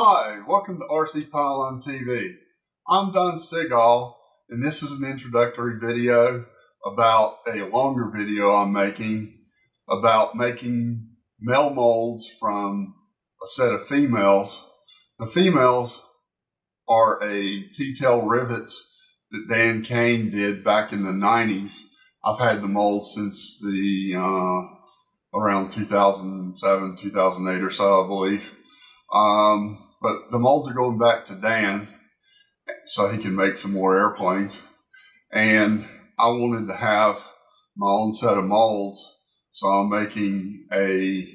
Hi, welcome to RCPylon.TV. I'm Dan Stegall, and this is an introductory video about a longer video I'm making about making male molds from a set of females. The females are a T-tail rivets that Dan Kane did back in the 90s. I've had the molds since the around 2007, 2008 or so, I believe. But the molds are going back to Dan so he can make some more airplanes. And I wanted to have my own set of molds, so I'm making a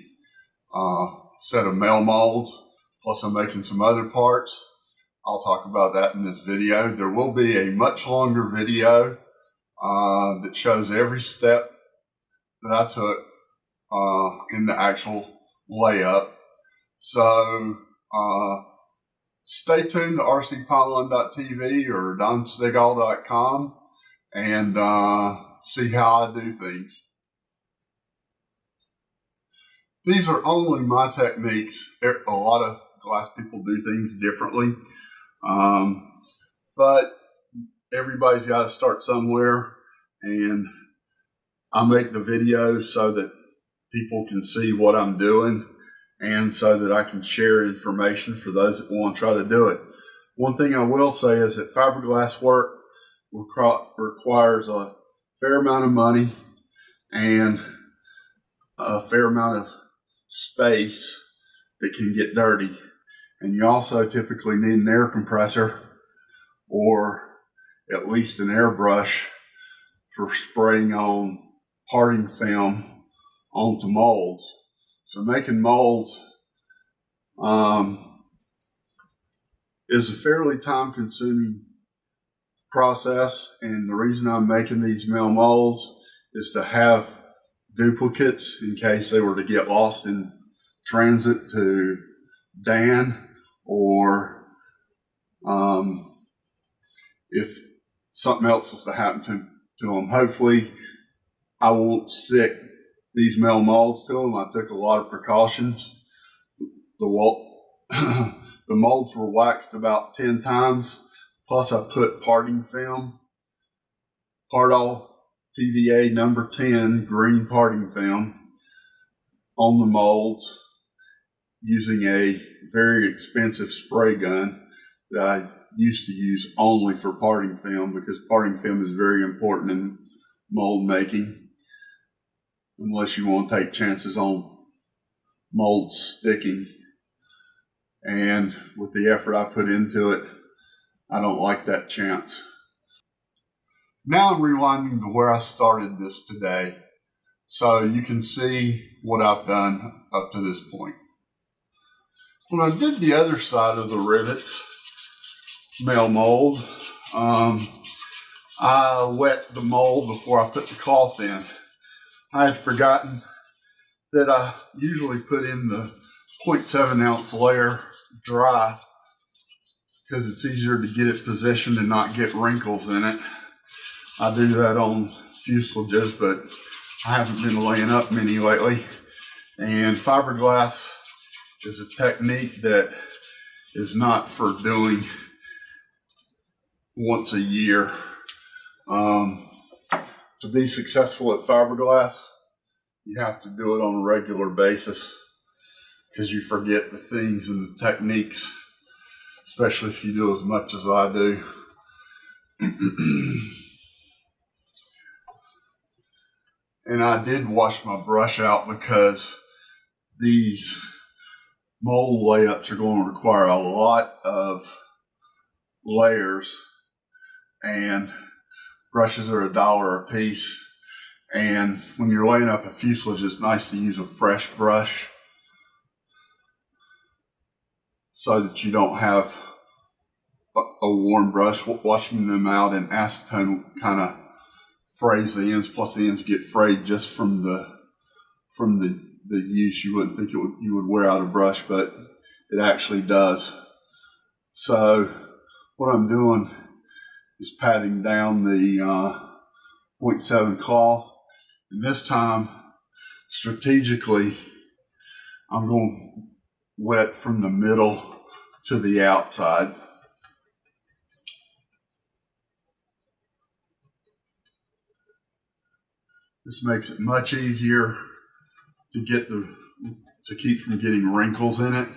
set of male molds, plus I'm making some other parts. I'll talk about that in this video. There will be a much longer video that shows every step that I took in the actual layup. So stay tuned to RCPylon.TV or DonStegall.com and see how I do things. These are only my techniques. A lot of glass people do things differently, but everybody's got to start somewhere, and I make the videos so that people can see what I'm doing and so that I can share information for those that want to try to do it. One thing I will say is that fiberglass work requires a fair amount of money and a fair amount of space that can get dirty. And you also typically need an air compressor or at least an airbrush for spraying on parting film onto molds. So making molds is a fairly time-consuming process, and the reason I'm making these male molds is to have duplicates in case they were to get lost in transit to Dan, or if something else was to happen to them. Hopefully I won't stick these male molds to them. I took a lot of precautions. The molds were waxed about 10 times, plus I put parting film, Partol PVA number 10 green parting film on the molds using a very expensive spray gun that I used to use only for parting film, because parting film is very important in mold making, unless you want to take chances on molds sticking. And with the effort I put into it, I don't like that chance. Now I'm rewinding to where I started this today, so you can see what I've done up to this point. When I did the other side of the rivets male mold, I wet the mold before I put the cloth in. I had forgotten that I usually put in the 0.7 ounce layer dry because it's easier to get it positioned and not get wrinkles in it. I do that on fuselages, but I haven't been laying up many lately. And fiberglass is a technique that is not for doing once a year. To be successful at fiberglass, you have to do it on a regular basis, because you forget the things and the techniques, especially if you do as much as I do. And I did wash my brush out because these mold layups are going to require a lot of layers, and brushes are $1 a piece. And when you're laying up a fuselage, it's nice to use a fresh brush so that you don't have a worn brush. Washing them out in acetone kind of frays the ends, plus the ends get frayed just from the use. You wouldn't think you would wear out a brush, but it actually does. So what I'm doing is patting down the 0.7 cloth, and this time strategically I'm going wet from the middle to the outside. This makes it much easier to keep from getting wrinkles in it.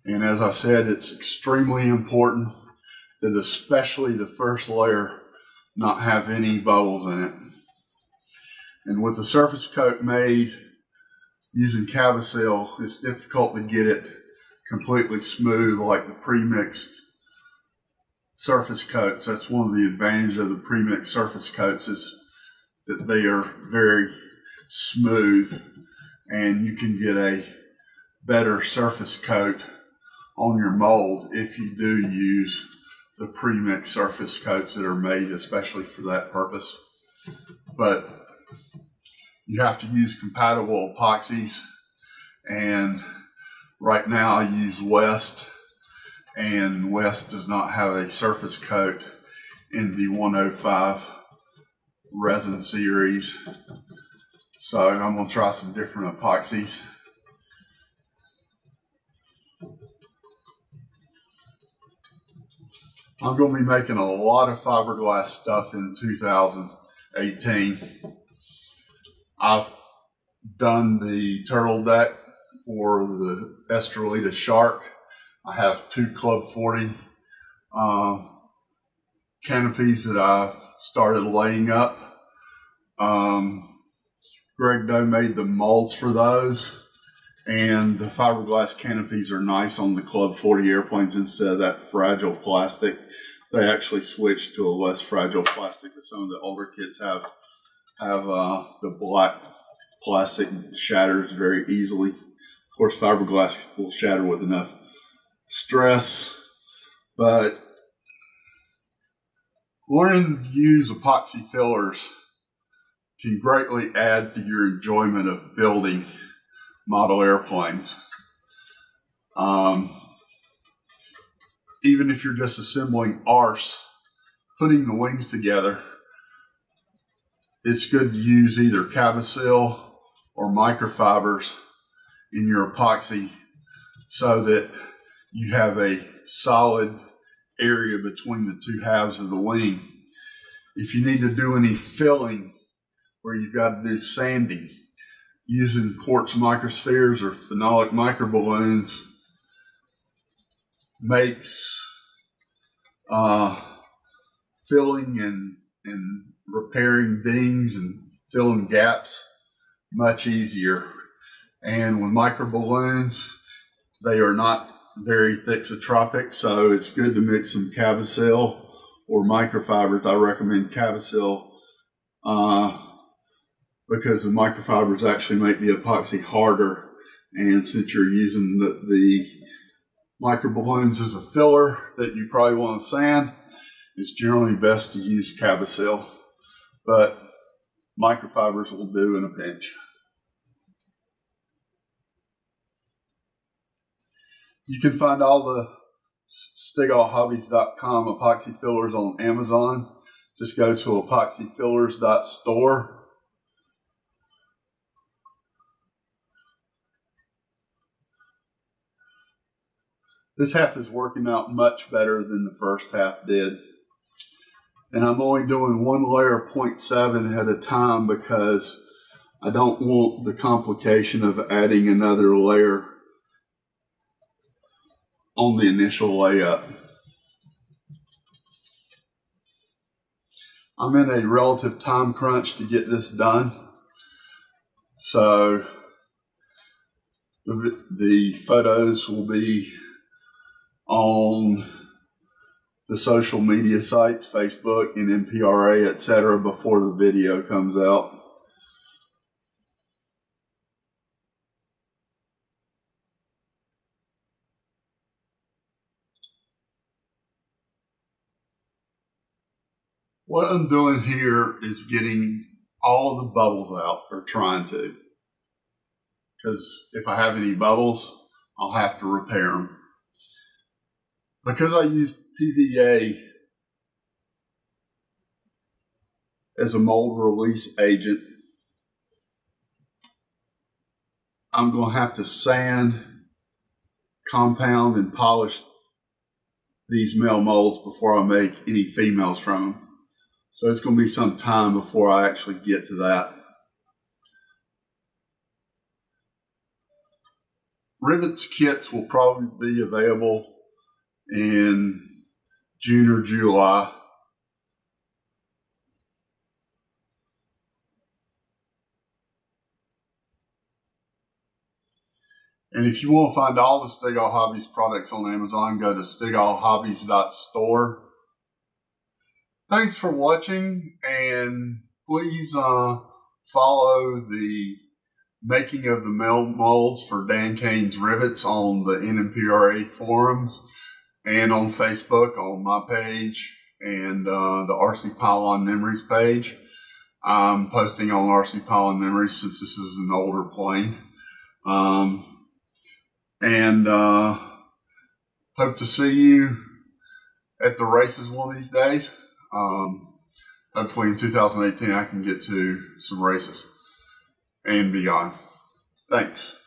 And as I said, it's extremely important that especially the first layer not have any bubbles in it. And with the surface coat made using Cavasil, it's difficult to get it completely smooth like the pre-mixed surface coats. That's one of the advantages of the pre-mixed surface coats, is that they are very smooth and you can get a better surface coat on your mold if you do use the pre-mixed surface coats that are made especially for that purpose. But you have to use compatible epoxies, and right now I use West, and West does not have a surface coat in the 105 resin series, so I'm going to try some different epoxies. I'm going to be making a lot of fiberglass stuff in 2018. I've done the turtle deck for the Estrellita Shark. I have 2 Club 40 canopies that I've started laying up. Greg Doe made the molds for those, and the fiberglass canopies are nice on the Club 40 airplanes instead of that fragile plastic. They actually switched to a less fragile plastic that some of the older kids have. The black plastic shatters very easily. Of course, fiberglass will shatter with enough stress, but learning to use epoxy fillers can greatly add to your enjoyment of building model airplanes. Even if you're just assembling arse, putting the wings together, it's good to use either Cavasil or microfibers in your epoxy so that you have a solid area between the 2 halves of the wing. If you need to do any filling where you've got to do sanding, using quartz microspheres or phenolic microballoons makes filling and repairing dings and filling gaps much easier. And with microballoons, they are not very thixotropic, so it's good to mix some Cavasil or microfibers. I recommend Cavasil because the microfibers actually make the epoxy harder, and since you're using the microballoons as a filler that you probably want to sand, it's generally best to use Cavasil, but microfibers will do in a pinch. You can find all the StegallHobbies.com epoxy fillers on Amazon. Just go to epoxyfillers.store. This half is working out much better than the first half did. And I'm only doing 1 layer 0.7 at a time because I don't want the complication of adding another layer on the initial layup. I'm in a relative time crunch to get this done, so the photos will be on the social media sites, Facebook and MPRA, etc., before the video comes out. What I'm doing here is getting all the bubbles out, or trying to, because if I have any bubbles, I'll have to repair them. Because I use PVA as a mold release agent, I'm going to have to sand, compound, and polish these male molds before I make any females from them. So it's going to be some time before I actually get to that. Rivets kits will probably be available in June or July. And if you want to find all the Stegall Hobbies products on Amazon, go to stegallhobbies.store. Thanks for watching, and please follow the making of the male molds for Dan Kane's Rivets on the NMPRA forums and on Facebook on my page and the RCPylon Memories page. I'm posting on RCPylon Memories since this is an older plane. Hope to see you at the races one of these days. Hopefully in 2018 I can get to some races and beyond. Thanks.